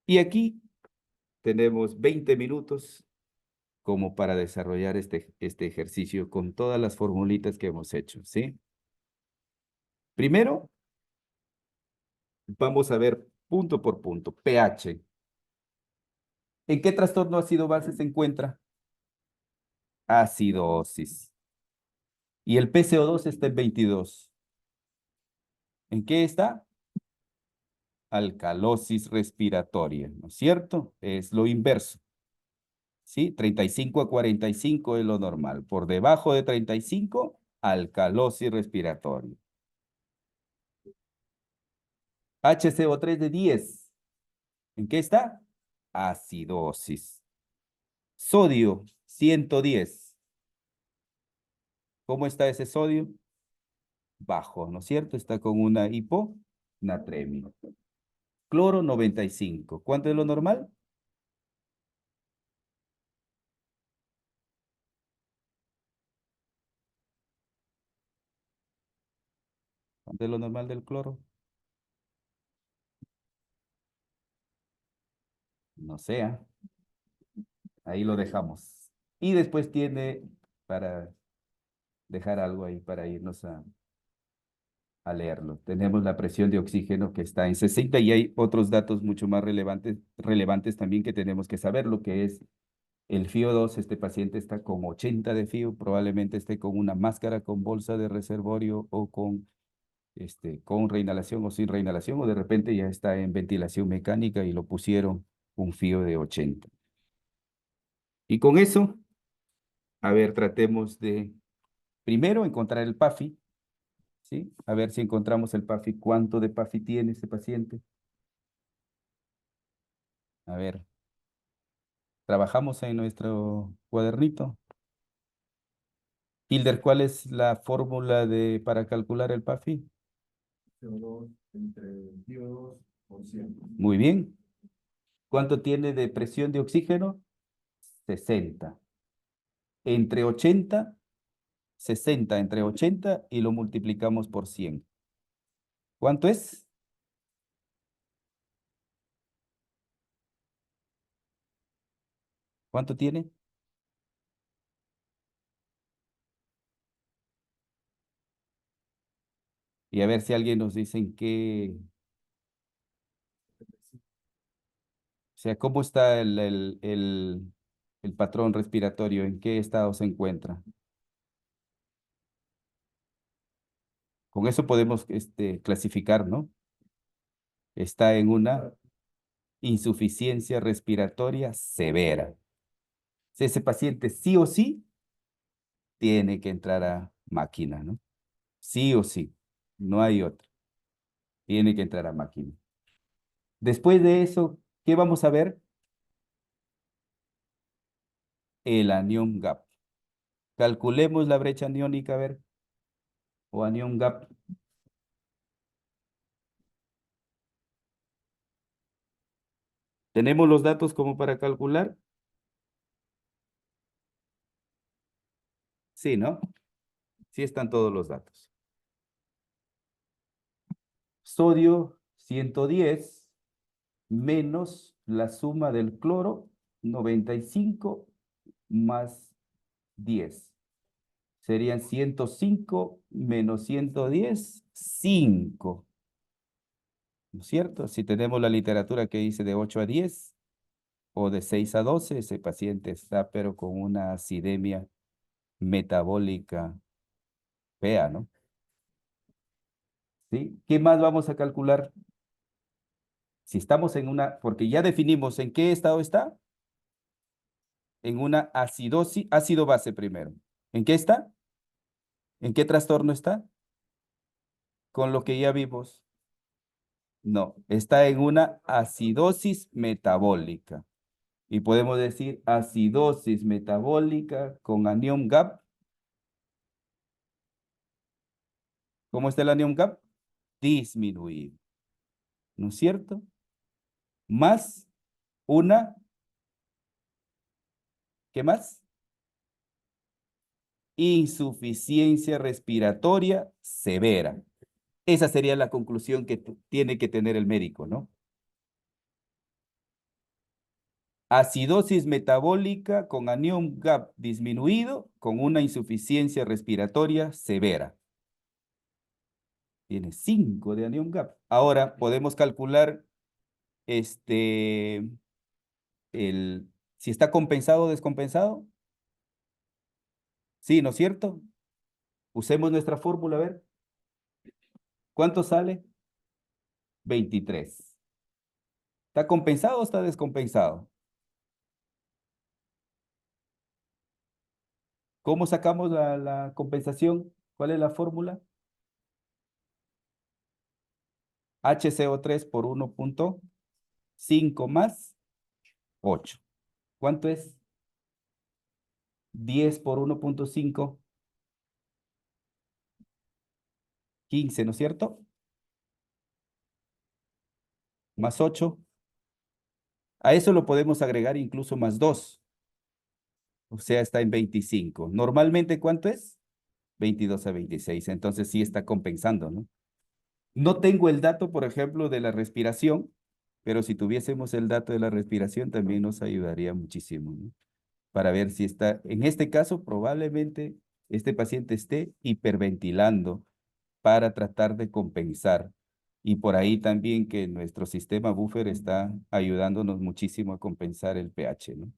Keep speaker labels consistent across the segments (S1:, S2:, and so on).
S1: Y aquí tenemos 20 minutos como para desarrollar este ejercicio con todas las formulitas que hemos hecho, ¿sí? Primero, vamos a ver punto por punto. pH. ¿En qué trastorno ácido-base se encuentra? Acidosis. Y el PCO2 está en 22. ¿En qué está? Alcalosis respiratoria, ¿no es cierto? Es lo inverso, ¿sí? 35 a 45 es lo normal. Por debajo de 35, alcalosis respiratoria. HCO3 de 10. ¿En qué está? Acidosis. Sodio, 110. ¿Cómo está ese sodio? Bajo, ¿no es cierto? Está con una hiponatremia. Cloro, 95. ¿Cuánto es lo normal? ¿Cuánto es lo normal del cloro? No sé, ¿ah? Ahí lo dejamos. Y después tiene, para dejar algo ahí, para irnos a leerlo. Tenemos la presión de oxígeno que está en 60 y hay otros datos mucho más relevantes también que tenemos que saber, lo que es el FIO2. Este paciente está con 80 de FIO, probablemente esté con una máscara con bolsa de reservorio o con reinhalación o sin reinhalación, o de repente ya está en ventilación mecánica y lo pusieron un FIO de 80. Y con eso, a ver, tratemos de primero encontrar el PAFI, ¿sí? A ver si encontramos el PAFI. ¿Cuánto de PAFI tiene este paciente? A ver, trabajamos en nuestro cuadernito. Hilder, ¿cuál es la fórmula para calcular el PAFI?
S2: CO2 entre 22%.
S1: Muy bien. ¿Cuánto tiene de presión de oxígeno? 60. Entre 80, 60 entre 80 y lo multiplicamos por 100. ¿Cuánto es? ¿Cuánto tiene? Y a ver si alguien nos dice en qué, o sea, cómo está el patrón respiratorio, en qué estado se encuentra. Con eso podemos clasificar, ¿no? Está en una insuficiencia respiratoria severa. Si ese paciente sí o sí tiene que entrar a máquina, ¿no? Sí o sí, no hay otra. Tiene que entrar a máquina. Después de eso, ¿qué vamos a ver? El anión gap. Calculemos la brecha aniónica, a ver, o anión gap. ¿Tenemos los datos como para calcular? Sí, ¿no? Sí están todos los datos. Sodio 110 menos la suma del cloro 95 más 10. Serían 105 menos 110, 5. ¿No es cierto? Si tenemos la literatura que dice de 8 a 10 o de 6 a 12, ese paciente está pero con una acidemia metabólica fea, ¿no? ¿Sí? ¿Qué más vamos a calcular? Si estamos en una, porque ya definimos en qué estado está, en una acidosis, ácido base primero. ¿En qué está? ¿En qué trastorno está? Con lo que ya vimos. No, está en una acidosis metabólica. Y podemos decir acidosis metabólica con anión GAP. ¿Cómo está el anión GAP? Disminuido, ¿no es cierto? Más una, ¿qué más? Insuficiencia respiratoria severa. Esa sería la conclusión que tiene que tener el médico, ¿no? Acidosis metabólica con anión GAP disminuido con una insuficiencia respiratoria severa. Tiene 5 de anión GAP. Ahora podemos calcular si está compensado o descompensado. Sí, ¿no es cierto? Usemos nuestra fórmula, a ver. ¿Cuánto sale? 23. ¿Está compensado o está descompensado? ¿Cómo sacamos la compensación? ¿Cuál es la fórmula? HCO3 por 1.5 más 8. ¿Cuánto es? 10 por 1.5, 15, ¿no es cierto? Más 8. A eso lo podemos agregar incluso más 2. O sea, está en 25. Normalmente, ¿cuánto es? 22 a 26. Entonces sí está compensando, ¿no? No tengo el dato, por ejemplo, de la respiración, pero si tuviésemos el dato de la respiración también nos ayudaría muchísimo, ¿no? Para ver si está, en este caso, probablemente este paciente esté hiperventilando para tratar de compensar. Y por ahí también que nuestro sistema buffer está ayudándonos muchísimo a compensar el pH, ¿no?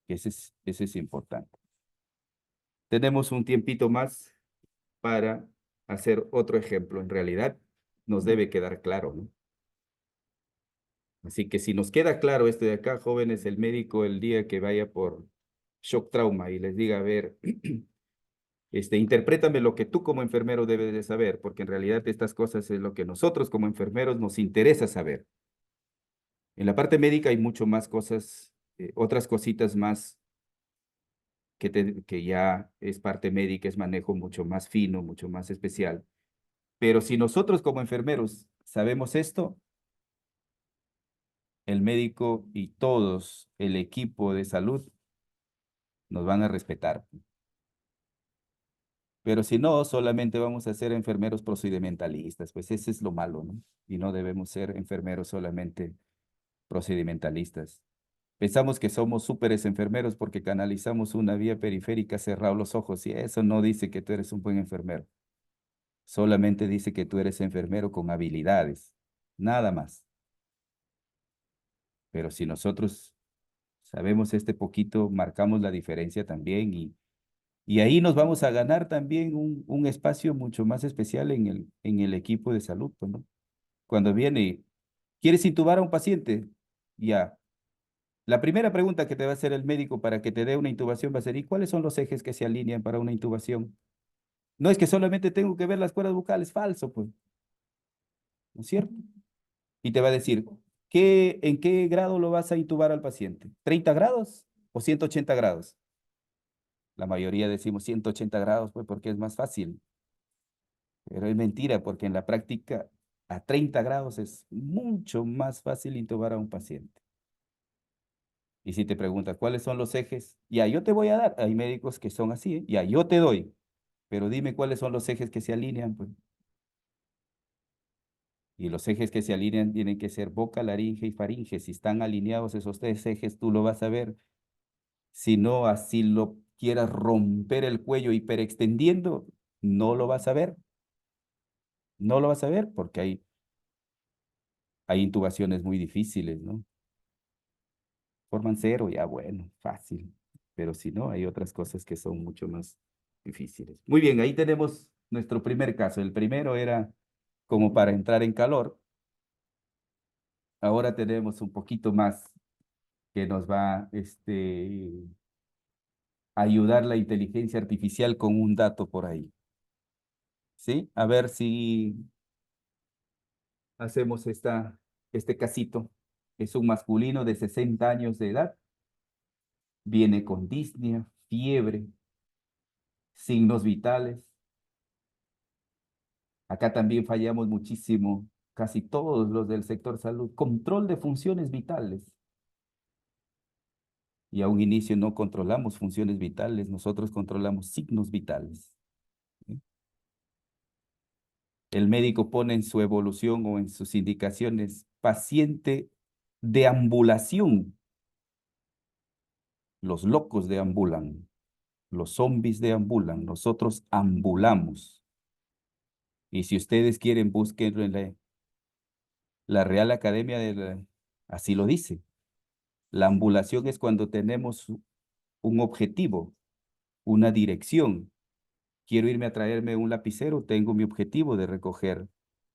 S1: Ese es importante. Tenemos un tiempito más para hacer otro ejemplo. En realidad, nos debe quedar claro, ¿no? Así que si nos queda claro esto de acá, jóvenes, el médico el día que vaya por shock trauma y les diga, a ver, interprétame lo que tú como enfermero debes de saber, porque en realidad estas cosas es lo que nosotros como enfermeros nos interesa saber. En la parte médica hay mucho más cosas, otras cositas más que ya es parte médica, es manejo mucho más fino, mucho más especial. Pero si nosotros como enfermeros sabemos esto, el médico y todos el equipo de salud nos van a respetar. Pero si no, solamente vamos a ser enfermeros procedimentalistas, pues ese es lo malo, ¿no? Y no debemos ser enfermeros solamente procedimentalistas. Pensamos que somos súperes enfermeros porque canalizamos una vía periférica cerrados los ojos y eso no dice que tú eres un buen enfermero. Solamente dice que tú eres enfermero con habilidades, nada más. Pero si nosotros sabemos este poquito, marcamos la diferencia también y ahí nos vamos a ganar también un espacio mucho más especial en el equipo de salud, pues, ¿no? Cuando viene, ¿quieres intubar a un paciente? Ya. La primera pregunta que te va a hacer el médico para que te dé una intubación va a ser, ¿y cuáles son los ejes que se alinean para una intubación? No es que solamente tengo que ver las cuerdas vocales, falso, pues, ¿no es cierto? Y te va a decir, ¿en qué grado lo vas a intubar al paciente? ¿30 grados o 180 grados? La mayoría decimos 180 grados, pues, porque es más fácil. Pero es mentira, porque en la práctica a 30 grados es mucho más fácil intubar a un paciente. Y si te preguntas cuáles son los ejes, ya yo te voy a dar. Hay médicos que son así, ¿eh? Ya yo te doy. Pero dime cuáles son los ejes que se alinean, pues. Y los ejes que se alinean tienen que ser boca, laringe y faringe. Si están alineados esos 3 ejes, tú lo vas a ver. Si no, así lo quieras romper el cuello hiperextendiendo, no lo vas a ver. No lo vas a ver porque hay intubaciones muy difíciles, ¿no? Forman cero, ya bueno, fácil. Pero si no, hay otras cosas que son mucho más difíciles. Muy bien, ahí tenemos nuestro primer caso. El primero era como para entrar en calor. Ahora tenemos un poquito más que nos va a ayudar la inteligencia artificial con un dato por ahí. ¿Sí? A ver si hacemos este casito. Es un masculino de 60 años de edad. Viene con disnea, fiebre, signos vitales. Acá también fallamos muchísimo, casi todos los del sector salud. Control de funciones vitales. Y a un inicio no controlamos funciones vitales, nosotros controlamos signos vitales. ¿Sí? El médico pone en su evolución o en sus indicaciones paciente de ambulación. Los locos deambulan, los zombies deambulan, nosotros ambulamos. Y si ustedes quieren, búsquenlo en la Real Academia así lo dice. La ambulación es cuando tenemos un objetivo, una dirección. Quiero irme a traerme un lapicero, tengo mi objetivo de recoger.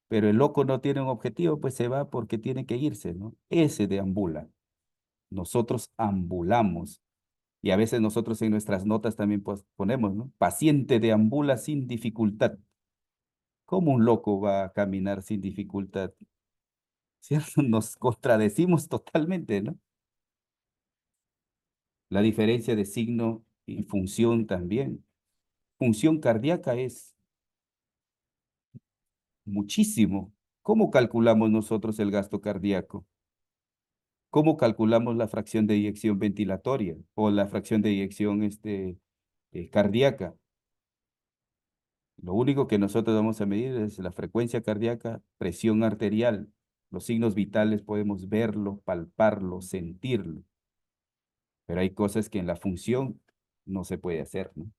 S1: Pero el loco no tiene un objetivo, pues se va porque tiene que irse, ¿no? Ese deambula. Nosotros ambulamos. Y a veces nosotros en nuestras notas también pues, ponemos, ¿no? Paciente deambula sin dificultad. ¿Cómo un loco va a caminar sin dificultad? ¿Cierto? Nos contradecimos totalmente, ¿no? La diferencia de signo y función también. Función cardíaca es muchísimo. ¿Cómo calculamos nosotros el gasto cardíaco? ¿Cómo calculamos la fracción de eyección ventilatoria o la fracción de eyección cardíaca? Lo único que nosotros vamos a medir es la frecuencia cardíaca, presión arterial. Los signos vitales podemos verlo, palparlo, sentirlo, pero hay cosas que en la función no se puede hacer, ¿no?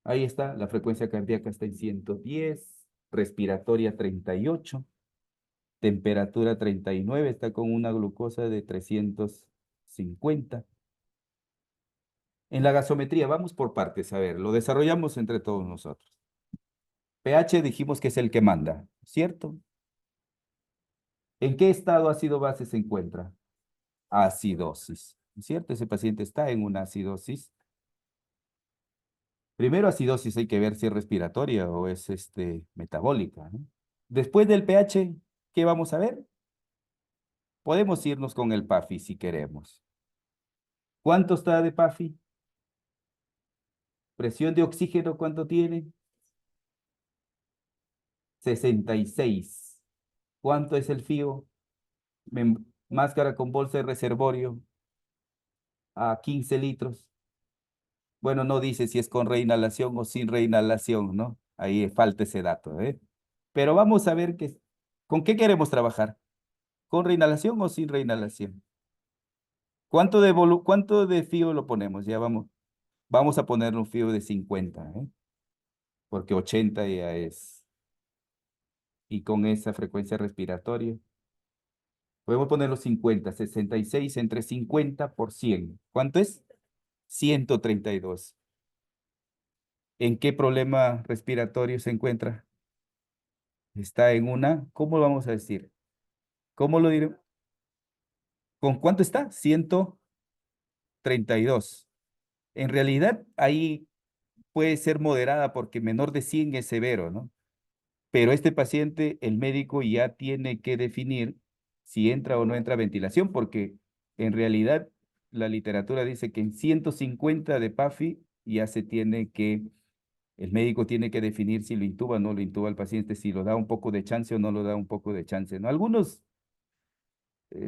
S1: Ahí está, la frecuencia cardíaca está en 110, respiratoria 38, temperatura 39, está con una glucosa de 350. En la gasometría, vamos por partes, a ver, lo desarrollamos entre todos nosotros. pH dijimos que es el que manda, ¿cierto? ¿En qué estado ácido-base se encuentra? Acidosis, ¿cierto? Ese paciente está en una acidosis. Primero acidosis hay que ver si es respiratoria o es metabólica, ¿no? Después del pH, ¿qué vamos a ver? Podemos irnos con el PAFI si queremos. ¿Cuánto está de PAFI? Presión de oxígeno, ¿cuánto tiene? 66. ¿Cuánto es el FIO? Máscara con bolsa de reservorio a 15 litros. Bueno, no dice si es con reinhalación o sin reinhalación, ¿no? Ahí falta ese dato, ¿eh? Pero vamos a ver con qué queremos trabajar. ¿Con reinhalación o sin reinhalación? ¿Cuánto de FIO lo ponemos? Ya vamos a ponerle un FIO de 50, ¿eh? Porque 80 ya es. Y con esa frecuencia respiratoria, podemos poner los 50, 66 entre 50 por 100. ¿Cuánto es? 132. ¿En qué problema respiratorio se encuentra? Está en ¿cómo lo vamos a decir? ¿Cómo lo diré? ¿Con cuánto está? 132. En realidad, ahí puede ser moderada porque menor de 100 es severo, ¿no? Pero este paciente, el médico ya tiene que definir si entra o no entra ventilación, porque en realidad la literatura dice que en 150 de PAFI ya el médico tiene que definir si lo intuba o no lo intuba al paciente, si lo da un poco de chance o no lo da un poco de chance, ¿no? Algunos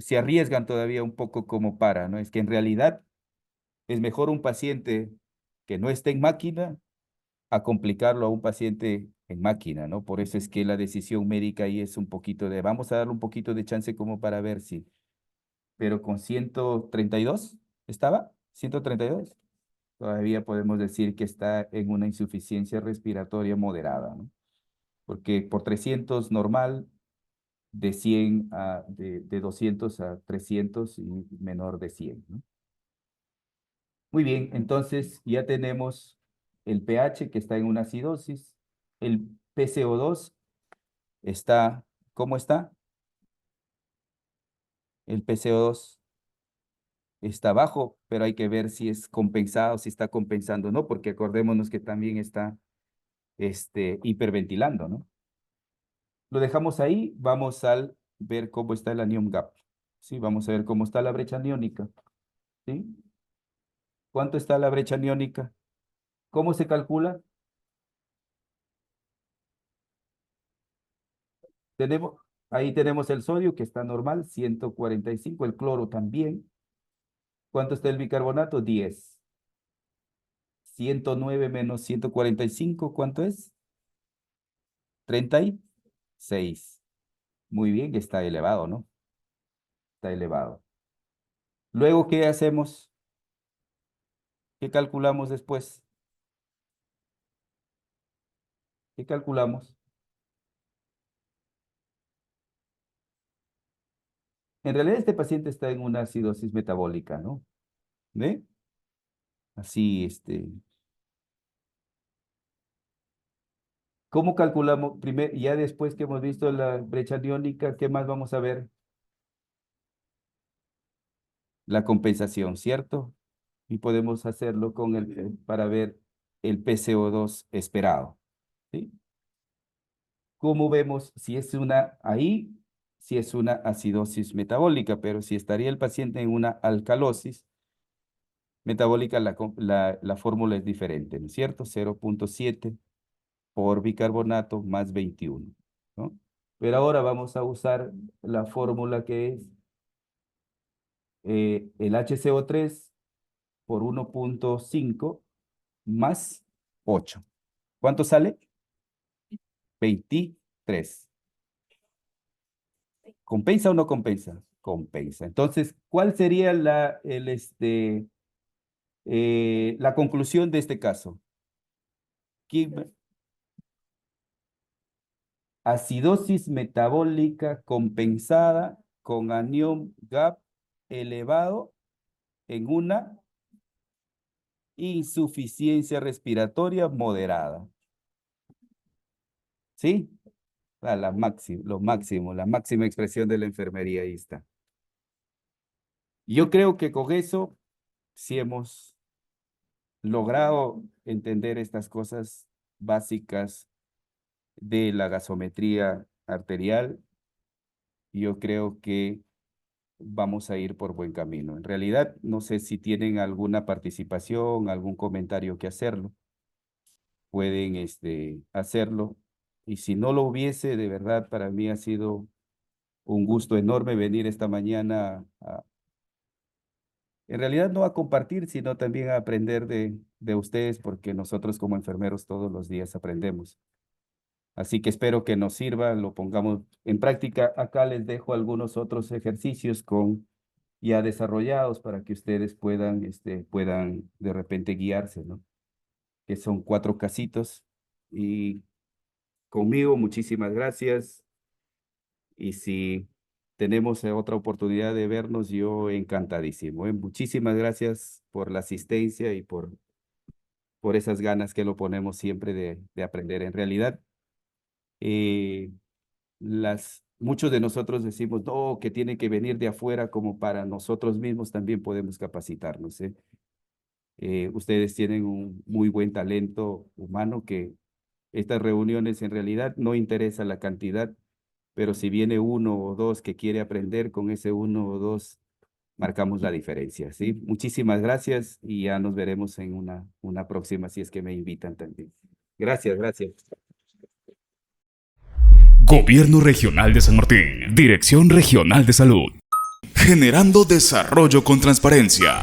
S1: se arriesgan todavía un poco como ¿no? Es que en realidad es mejor un paciente que no esté en máquina a complicarlo a un paciente en máquina, ¿no? Por eso es que la decisión médica ahí es un poquito vamos a darle un poquito de chance como para ver si, pero con 132, ¿estaba? 132. Todavía podemos decir que está en una insuficiencia respiratoria moderada, ¿no? Porque por 300 normal, de 200 a 300 y menor de 100, ¿no? Muy bien, entonces ya tenemos el pH que está en una acidosis, el PCO2 está, ¿cómo está? El PCO2 está bajo, pero hay que ver si es compensado, si está compensando o no, porque acordémonos que también está hiperventilando, ¿no? Lo dejamos ahí, vamos a ver cómo está el anion gap, ¿sí? Vamos a ver cómo está la brecha aniónica, ¿sí? ¿Cuánto está la brecha aniónica? ¿Cómo se calcula? Tenemos, ahí tenemos el sodio que está normal, 145, el cloro también. ¿Cuánto está el bicarbonato? 10. 109 menos 145, ¿cuánto es? 36. Muy bien, que está elevado, ¿no? Está elevado. Luego, ¿qué hacemos? ¿Qué calculamos después? ¿Qué calculamos? En realidad este paciente está en una acidosis metabólica, ¿no? ¿Ve? Así, ¿cómo calculamos? Primero, ya después que hemos visto la brecha aniónica, ¿qué más vamos a ver? La compensación, ¿cierto? Y podemos hacerlo con para ver el PCO2 esperado, ¿sí? ¿Cómo vemos si es si es una acidosis metabólica, pero si estaría el paciente en una alcalosis metabólica, la fórmula es diferente, ¿no es cierto? 0,7 por bicarbonato más 21, ¿no? Pero ahora vamos a usar la fórmula que es el HCO3 por 1,5 más 8. ¿Cuánto sale? 23. ¿Compensa o no compensa? Compensa. Entonces, ¿cuál sería la conclusión de este caso? Acidosis metabólica compensada con anión GAP elevado en una insuficiencia respiratoria moderada. ¿Sí? La máxima expresión de la enfermería, ahí está. Yo creo que con eso sí hemos logrado entender estas cosas básicas de la gasometría arterial. Yo creo que vamos a ir por buen camino. En realidad, no sé si tienen alguna participación, algún comentario que hacerlo. Pueden hacerlo. Y si no lo hubiese, de verdad, para mí ha sido un gusto enorme venir esta mañana en realidad no a compartir, sino también a aprender de ustedes, porque nosotros como enfermeros todos los días aprendemos. Así que espero que nos sirva, lo pongamos en práctica. Acá les dejo algunos otros ejercicios ya desarrollados para que ustedes puedan de repente guiarse, ¿no? Que son 4 casitos. Y conmigo, muchísimas gracias. Y si tenemos otra oportunidad de vernos, yo encantadísimo, ¿eh? Muchísimas gracias por la asistencia y por esas ganas que lo ponemos siempre de aprender. En realidad, eh, muchos de nosotros decimos, no, que tiene que venir de afuera, como para nosotros mismos también podemos capacitarnos, ¿eh? Ustedes tienen un muy buen talento humano, que estas reuniones en realidad no interesa la cantidad, pero si viene uno o dos que quiere aprender, con ese uno o dos marcamos la diferencia, ¿sí? Muchísimas gracias y ya nos veremos en una próxima, si es que me invitan también. Gracias, gracias.
S3: Gobierno Regional de San Martín, Dirección Regional de Salud. Generando desarrollo con transparencia.